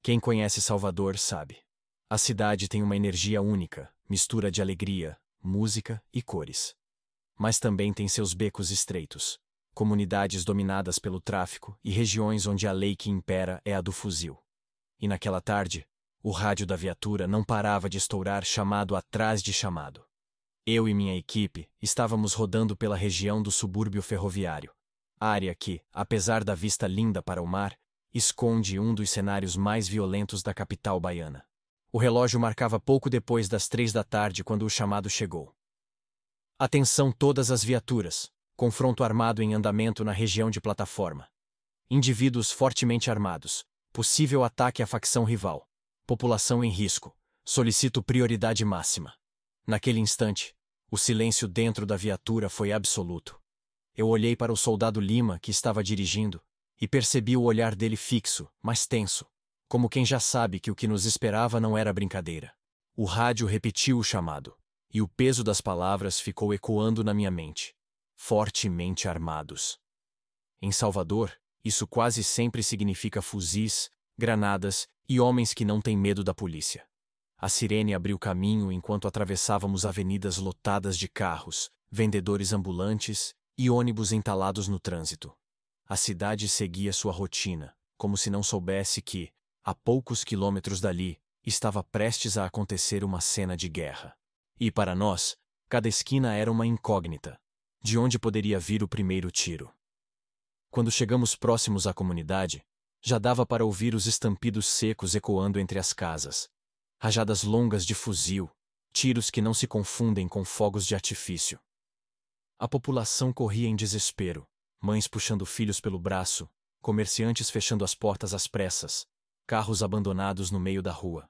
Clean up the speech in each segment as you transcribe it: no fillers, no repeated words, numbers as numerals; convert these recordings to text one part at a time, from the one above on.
Quem conhece Salvador sabe. A cidade tem uma energia única, mistura de alegria, música e cores. Mas também tem seus becos estreitos, comunidades dominadas pelo tráfico e regiões onde a lei que impera é a do fuzil. E naquela tarde, o rádio da viatura não parava de estourar chamado atrás de chamado. Eu e minha equipe estávamos rodando pela região do subúrbio ferroviário, área que, apesar da vista linda para o mar, esconde um dos cenários mais violentos da capital baiana. O relógio marcava pouco depois das 3 da tarde quando o chamado chegou. Atenção todas as viaturas. Confronto armado em andamento na região de plataforma. Indivíduos fortemente armados. Possível ataque à facção rival. População em risco. Solicito prioridade máxima. Naquele instante, o silêncio dentro da viatura foi absoluto. Eu olhei para o soldado Lima que estava dirigindo e percebi o olhar dele fixo, mas tenso, como quem já sabe que o que nos esperava não era brincadeira. O rádio repetiu o chamado, e o peso das palavras ficou ecoando na minha mente. Fortemente armados. Em Salvador, isso quase sempre significa fuzis, granadas e homens que não têm medo da polícia. A sirene abriu caminho enquanto atravessávamos avenidas lotadas de carros, vendedores ambulantes e ônibus entalados no trânsito. A cidade seguia sua rotina, como se não soubesse que, a poucos quilômetros dali, estava prestes a acontecer uma cena de guerra. E para nós, cada esquina era uma incógnita, de onde poderia vir o primeiro tiro. Quando chegamos próximos à comunidade, já dava para ouvir os estampidos secos ecoando entre as casas. Rajadas longas de fuzil, tiros que não se confundem com fogos de artifício. A população corria em desespero, mães puxando filhos pelo braço, comerciantes fechando as portas às pressas, carros abandonados no meio da rua.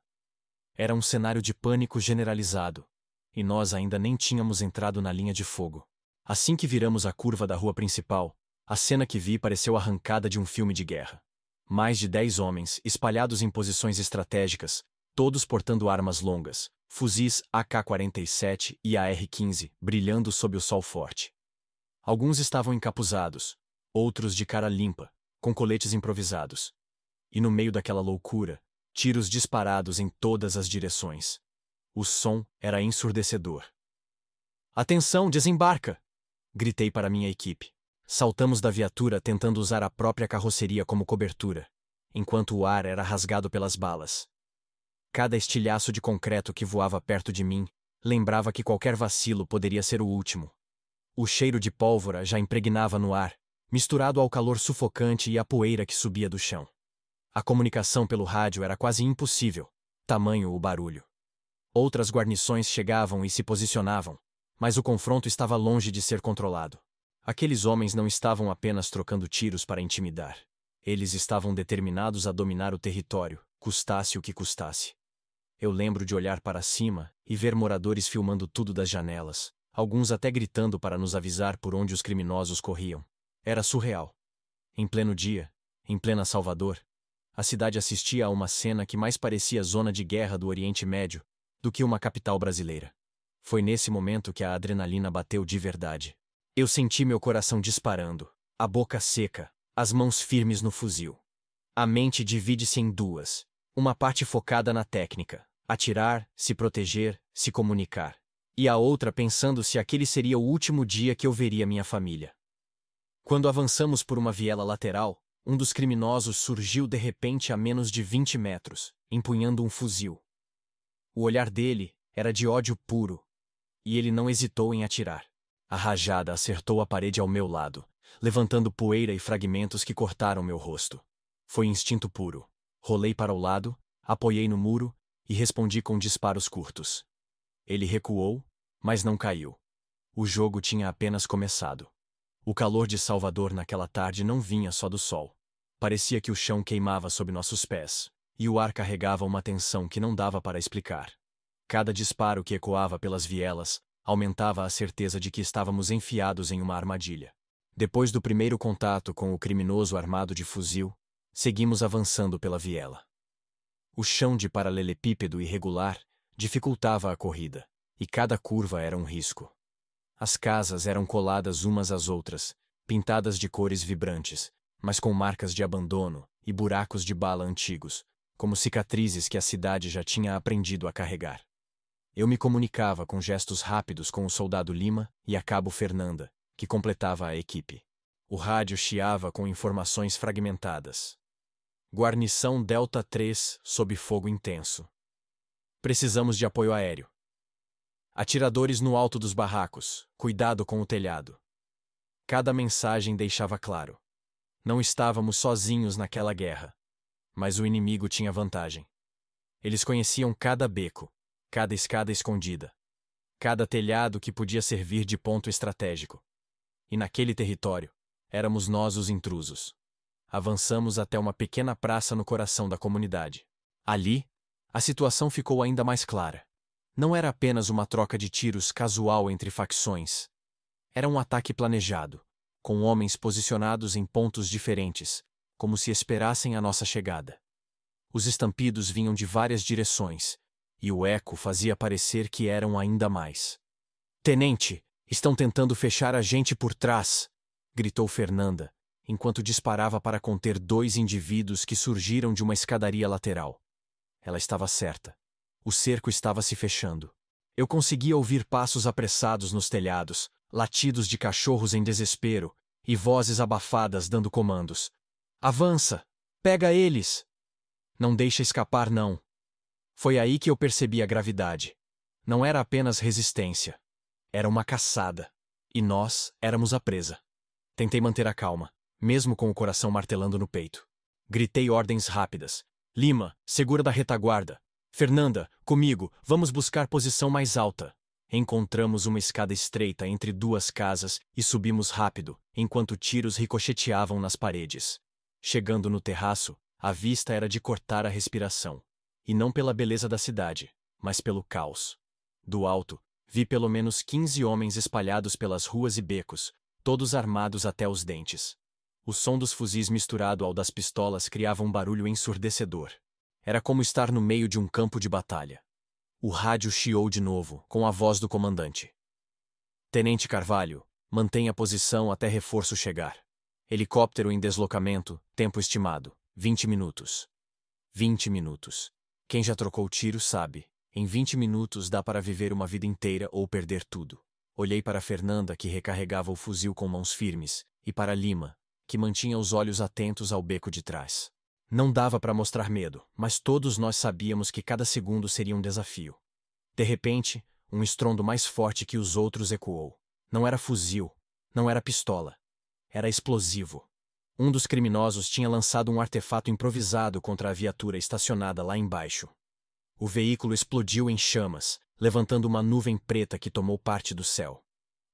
Era um cenário de pânico generalizado, e nós ainda nem tínhamos entrado na linha de fogo. Assim que viramos a curva da rua principal, a cena que vi pareceu arrancada de um filme de guerra. Mais de 10 homens, espalhados em posições estratégicas, todos portando armas longas, fuzis AK-47 e AR-15, brilhando sob o sol forte. Alguns estavam encapuzados, outros de cara limpa, com coletes improvisados. E no meio daquela loucura, tiros disparados em todas as direções. O som era ensurdecedor. "Atenção, desembarca!" gritei para minha equipe. Saltamos da viatura tentando usar a própria carroceria como cobertura, enquanto o ar era rasgado pelas balas. Cada estilhaço de concreto que voava perto de mim lembrava que qualquer vacilo poderia ser o último. O cheiro de pólvora já impregnava no ar, misturado ao calor sufocante e à poeira que subia do chão. A comunicação pelo rádio era quase impossível, tamanho o barulho. Outras guarnições chegavam e se posicionavam, mas o confronto estava longe de ser controlado. Aqueles homens não estavam apenas trocando tiros para intimidar. Eles estavam determinados a dominar o território, custasse o que custasse. Eu lembro de olhar para cima e ver moradores filmando tudo das janelas, alguns até gritando para nos avisar por onde os criminosos corriam. Era surreal. Em pleno dia, em plena Salvador, a cidade assistia a uma cena que mais parecia zona de guerra do Oriente Médio do que uma capital brasileira. Foi nesse momento que a adrenalina bateu de verdade. Eu senti meu coração disparando, a boca seca, as mãos firmes no fuzil. A mente divide-se em duas, uma parte focada na técnica, atirar, se proteger, se comunicar, e a outra pensando se aquele seria o último dia que eu veria minha família. Quando avançamos por uma viela lateral, um dos criminosos surgiu de repente a menos de 20 metros, empunhando um fuzil. O olhar dele era de ódio puro, e ele não hesitou em atirar. A rajada acertou a parede ao meu lado, levantando poeira e fragmentos que cortaram meu rosto. Foi instinto puro. Rolei para o lado, apoiei no muro e respondi com disparos curtos. Ele recuou, mas não caiu. O jogo tinha apenas começado. O calor de Salvador naquela tarde não vinha só do sol. Parecia que o chão queimava sob nossos pés, e o ar carregava uma tensão que não dava para explicar. Cada disparo que ecoava pelas vielas aumentava a certeza de que estávamos enfiados em uma armadilha. Depois do primeiro contato com o criminoso armado de fuzil, seguimos avançando pela viela. O chão de paralelepípedo irregular dificultava a corrida, e cada curva era um risco. As casas eram coladas umas às outras, pintadas de cores vibrantes, mas com marcas de abandono e buracos de bala antigos, como cicatrizes que a cidade já tinha aprendido a carregar. Eu me comunicava com gestos rápidos com o soldado Lima e a cabo Fernanda, que completava a equipe. O rádio chiava com informações fragmentadas. Guarnição Delta 3 sob fogo intenso. Precisamos de apoio aéreo. Atiradores no alto dos barracos, cuidado com o telhado. Cada mensagem deixava claro: não estávamos sozinhos naquela guerra. Mas o inimigo tinha vantagem. Eles conheciam cada beco, cada escada escondida, cada telhado que podia servir de ponto estratégico. E naquele território, éramos nós os intrusos. Avançamos até uma pequena praça no coração da comunidade. Ali, a situação ficou ainda mais clara. Não era apenas uma troca de tiros casual entre facções. Era um ataque planejado, com homens posicionados em pontos diferentes, como se esperassem a nossa chegada. Os estampidos vinham de várias direções, e o eco fazia parecer que eram ainda mais. "Tenente, estão tentando fechar a gente por trás!" gritou Fernanda, enquanto disparava para conter dois indivíduos que surgiram de uma escadaria lateral. Ela estava certa. O cerco estava se fechando. Eu conseguia ouvir passos apressados nos telhados, latidos de cachorros em desespero e vozes abafadas dando comandos. "Avança! Pega eles! Não deixa escapar, não!" Foi aí que eu percebi a gravidade. Não era apenas resistência. Era uma caçada. E nós éramos a presa. Tentei manter a calma, mesmo com o coração martelando no peito. Gritei ordens rápidas. "Lima, segura da retaguarda. Fernanda, comigo, vamos buscar posição mais alta." Encontramos uma escada estreita entre duas casas e subimos rápido, enquanto tiros ricocheteavam nas paredes. Chegando no terraço, a vista era de cortar a respiração. E não pela beleza da cidade, mas pelo caos. Do alto, vi pelo menos 15 homens espalhados pelas ruas e becos, todos armados até os dentes. O som dos fuzis misturado ao das pistolas criava um barulho ensurdecedor. Era como estar no meio de um campo de batalha. O rádio chiou de novo, com a voz do comandante. "Tenente Carvalho, mantenha a posição até reforço chegar. Helicóptero em deslocamento, tempo estimado, 20 minutos. 20 minutos. Quem já trocou tiro sabe. Em 20 minutos dá para viver uma vida inteira ou perder tudo." Olhei para Fernanda, que recarregava o fuzil com mãos firmes, e para Lima, que mantinha os olhos atentos ao beco de trás. Não dava para mostrar medo, mas todos nós sabíamos que cada segundo seria um desafio. De repente, um estrondo mais forte que os outros ecoou. Não era fuzil, não era pistola. Era explosivo. Um dos criminosos tinha lançado um artefato improvisado contra a viatura estacionada lá embaixo. O veículo explodiu em chamas, levantando uma nuvem preta que tomou parte do céu.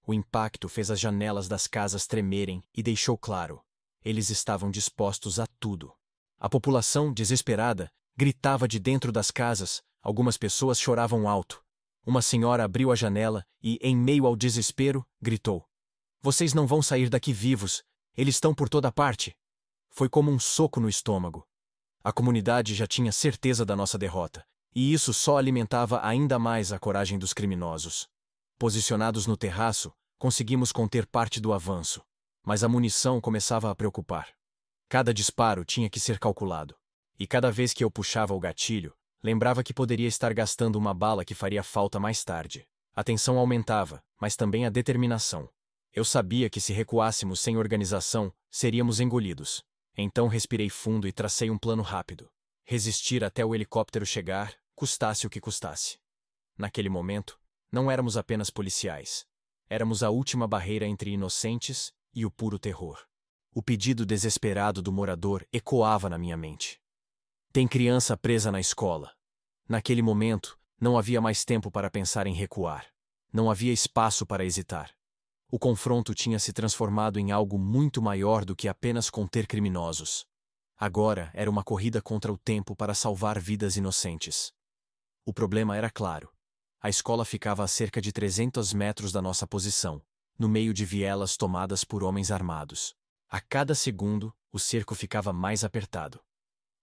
O impacto fez as janelas das casas tremerem e deixou claro: eles estavam dispostos a tudo. A população, desesperada, gritava de dentro das casas, algumas pessoas choravam alto. Uma senhora abriu a janela e, em meio ao desespero, gritou: "Vocês não vão sair daqui vivos, eles estão por toda parte." Foi como um soco no estômago. A comunidade já tinha certeza da nossa derrota, e isso só alimentava ainda mais a coragem dos criminosos. Posicionados no terraço, conseguimos conter parte do avanço, mas a munição começava a preocupar. Cada disparo tinha que ser calculado, e cada vez que eu puxava o gatilho, lembrava que poderia estar gastando uma bala que faria falta mais tarde. A tensão aumentava, mas também a determinação. Eu sabia que se recuássemos sem organização, seríamos engolidos. Então respirei fundo e tracei um plano rápido. Resistir até o helicóptero chegar, custasse o que custasse. Naquele momento, não éramos apenas policiais. Éramos a última barreira entre inocentes e o puro terror. O pedido desesperado do morador ecoava na minha mente. "Tem criança presa na escola." Naquele momento, não havia mais tempo para pensar em recuar. Não havia espaço para hesitar. O confronto tinha se transformado em algo muito maior do que apenas conter criminosos. Agora era uma corrida contra o tempo para salvar vidas inocentes. O problema era claro. A escola ficava a cerca de 300 metros da nossa posição, no meio de vielas tomadas por homens armados. A cada segundo, o cerco ficava mais apertado.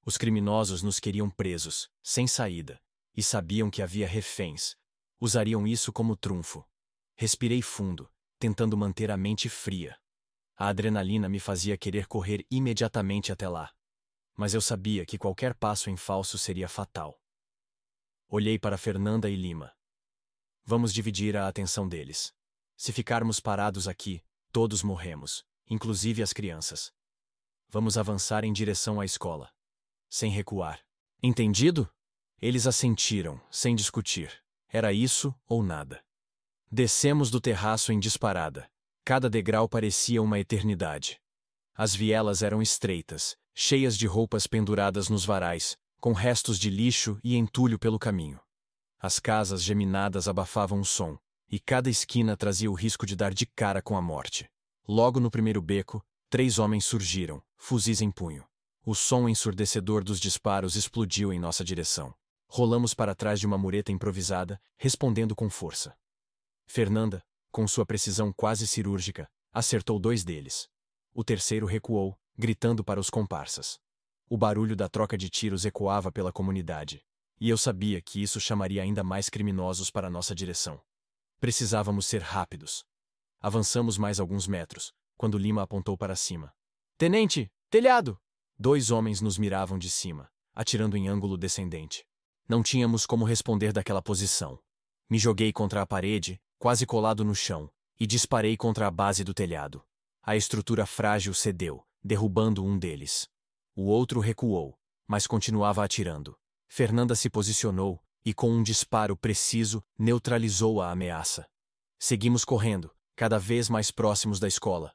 Os criminosos nos queriam presos, sem saída, e sabiam que havia reféns. Usariam isso como trunfo. Respirei fundo, tentando manter a mente fria. A adrenalina me fazia querer correr imediatamente até lá. mas eu sabia que qualquer passo em falso seria fatal. Olhei para Fernanda e Lima. Vamos dividir a atenção deles. Se ficarmos parados aqui, todos morremos, inclusive as crianças. Vamos avançar em direção à escola. Sem recuar. Entendido? Eles assentiram, sem discutir. Era isso ou nada. Descemos do terraço em disparada. Cada degrau parecia uma eternidade. As vielas eram estreitas, cheias de roupas penduradas nos varais, com restos de lixo e entulho pelo caminho. As casas geminadas abafavam o som, e cada esquina trazia o risco de dar de cara com a morte. Logo no primeiro beco, 3 homens surgiram, fuzis em punho. O som ensurdecedor dos disparos explodiu em nossa direção. Rolamos para trás de uma mureta improvisada, respondendo com força. Fernanda, com sua precisão quase cirúrgica, acertou 2 deles. O terceiro recuou, gritando para os comparsas. O barulho da troca de tiros ecoava pela comunidade. E eu sabia que isso chamaria ainda mais criminosos para nossa direção. Precisávamos ser rápidos. Avançamos mais alguns metros, quando Lima apontou para cima. Tenente, telhado! 2 homens nos miravam de cima, atirando em ângulo descendente. Não tínhamos como responder daquela posição. Me joguei contra a parede, quase colado no chão, e disparei contra a base do telhado. A estrutura frágil cedeu, derrubando um deles. O outro recuou, mas continuava atirando. Fernanda se posicionou e, com um disparo preciso, neutralizou a ameaça. Seguimos correndo, cada vez mais próximos da escola.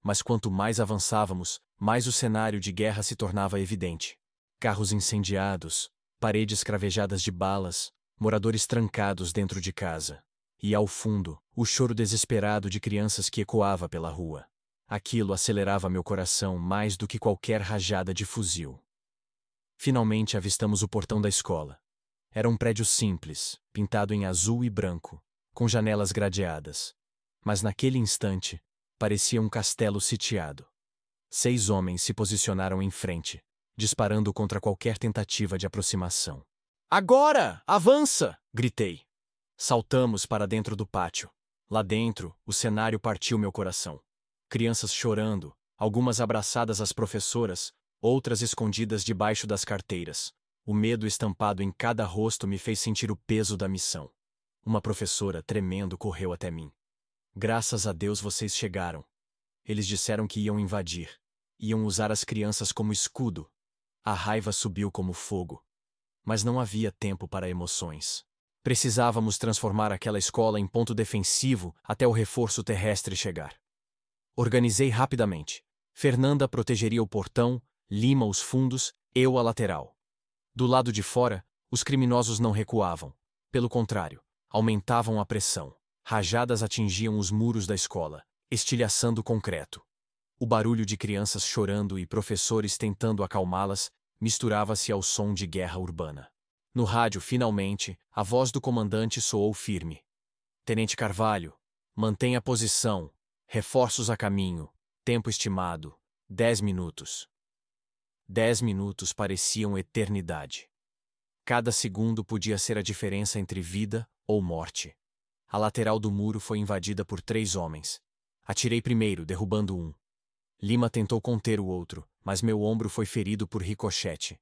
Mas quanto mais avançávamos, mais o cenário de guerra se tornava evidente. Carros incendiados, paredes cravejadas de balas, moradores trancados dentro de casa. E, ao fundo, o choro desesperado de crianças que ecoava pela rua. Aquilo acelerava meu coração mais do que qualquer rajada de fuzil. Finalmente avistamos o portão da escola. Era um prédio simples, pintado em azul e branco, com janelas gradeadas. Mas naquele instante, parecia um castelo sitiado. 6 homens se posicionaram em frente, disparando contra qualquer tentativa de aproximação. Agora! Avança! Gritei. Saltamos para dentro do pátio. Lá dentro, o cenário partiu meu coração. Crianças chorando, algumas abraçadas às professoras, outras escondidas debaixo das carteiras. O medo estampado em cada rosto me fez sentir o peso da missão. Uma professora, tremendo, correu até mim. Graças a Deus vocês chegaram. Eles disseram que iam invadir. Iam usar as crianças como escudo. A raiva subiu como fogo. Mas não havia tempo para emoções. Precisávamos transformar aquela escola em ponto defensivo até o reforço terrestre chegar. Organizei rapidamente. Fernanda protegeria o portão, Lima os fundos, eu a lateral. Do lado de fora, os criminosos não recuavam. Pelo contrário, aumentavam a pressão. Rajadas atingiam os muros da escola, estilhaçando o concreto. O barulho de crianças chorando e professores tentando acalmá-las misturava-se ao som de guerra urbana. No rádio, finalmente, a voz do comandante soou firme. Tenente Carvalho, mantenha a posição. Reforços a caminho. Tempo estimado: 10 minutos. 10 minutos pareciam eternidade. Cada segundo podia ser a diferença entre vida ou morte. A lateral do muro foi invadida por 3 homens. Atirei primeiro, derrubando um. Lima tentou conter o outro, mas meu ombro foi ferido por ricochete.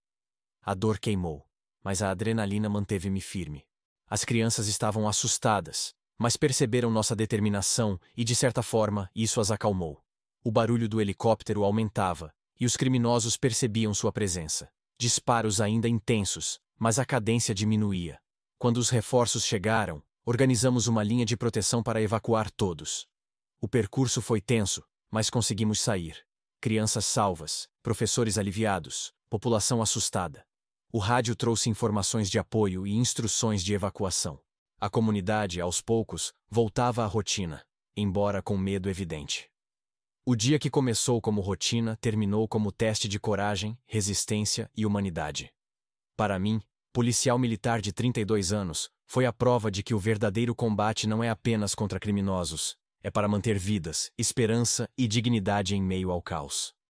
A dor queimou, mas a adrenalina manteve-me firme. As crianças estavam assustadas, mas perceberam nossa determinação e, de certa forma, isso as acalmou. O barulho do helicóptero aumentava, e os criminosos percebiam sua presença. Disparos ainda intensos, mas a cadência diminuía. Quando os reforços chegaram, organizamos uma linha de proteção para evacuar todos. O percurso foi tenso, mas conseguimos sair. Crianças salvas, professores aliviados, população assustada. O rádio trouxe informações de apoio e instruções de evacuação. A comunidade, aos poucos, voltava à rotina, embora com medo evidente. O dia que começou como rotina terminou como teste de coragem, resistência e humanidade. Para mim, policial militar de 32 anos, foi a prova de que o verdadeiro combate não é apenas contra criminosos, é para manter vidas, esperança e dignidade em meio ao caos.